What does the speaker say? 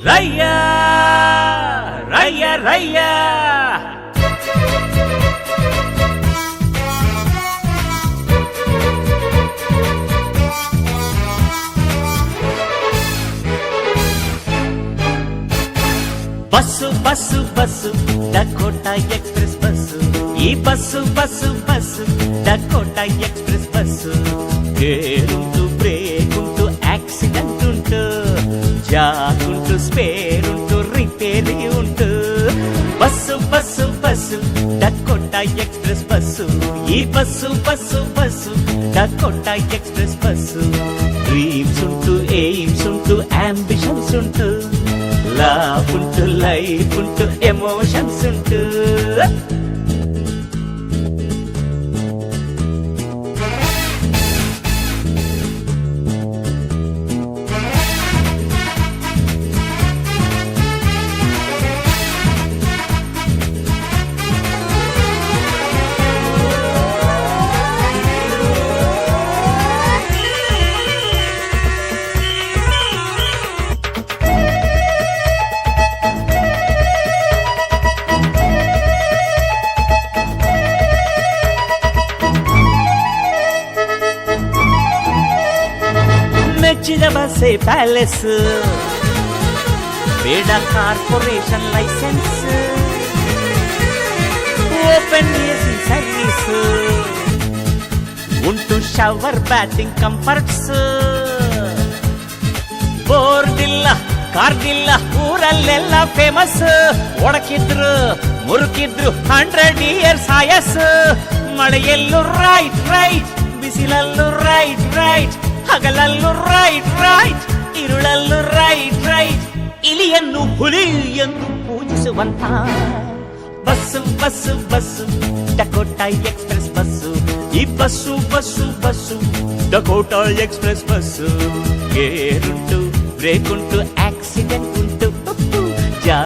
రయ్యా రయ్యా రయ్యా bus bus bus Dakota express bus ఈ bus bus bus Dakota express bus గేరుంటూ బ్రేకుంటూ యాక్సిడెంట్ ఉంటూ జాగుంటూ స్పేర్ ఉంటూ రిపేర్ ఉంటూ bus bus bus Dakota express bus ఈ bus bus bus Dakota express bus dreams ఉంటూ ఎయిమ్స్ ఉంటూ అంబిషన్స్ ఉంటూ లవ్ ఉంటూ లైఫ్ ఉంటూ ఎమోషన్స్ ఉంటూ మెచ్చిన బస్సే ప్యాలెస్ వేడ corporation licence open AC service ఉంటూ షవర్ బ్యాటింగ్ కంఫర్ట్స్ ಬೋರ್ಡಿಲ್ಲ ಕಾರ್ಡಿಲ್ಲ ಊರಲ್ಲೆಲ್ಲ ಫೇಮಸ್ ಒಡಕಿದ್ರು ಮುರುಕಿದ್ರು 100 years ಆಯಸ್ ಮಳೆಯಲ್ಲೂ ರೈಟ್ ರೈಟ್ ಬಿಸಿಲಲ್ಲೂ ರೈಟ್ ರೈಟ್ ಹಗಲಲ್ಲೂ ರೈಟ್ ರೈಟ್ ಇರುಳಲ್ಲೂ ರೈಟ್ ರೈಟ್ ಇಲಿಯನ್ನು ಹುಲಿ ಎಂದು ಪೂಜಿಸುವಂತ bus bus bus Dakota express bus ಈ bus bus bus Dakota express bus ಗೇರುಂಟು ಬ್ರೇಕ್ ಉಂಟು ಆಕ್ಸಿಡೆಂಟ್ ಉಂಟು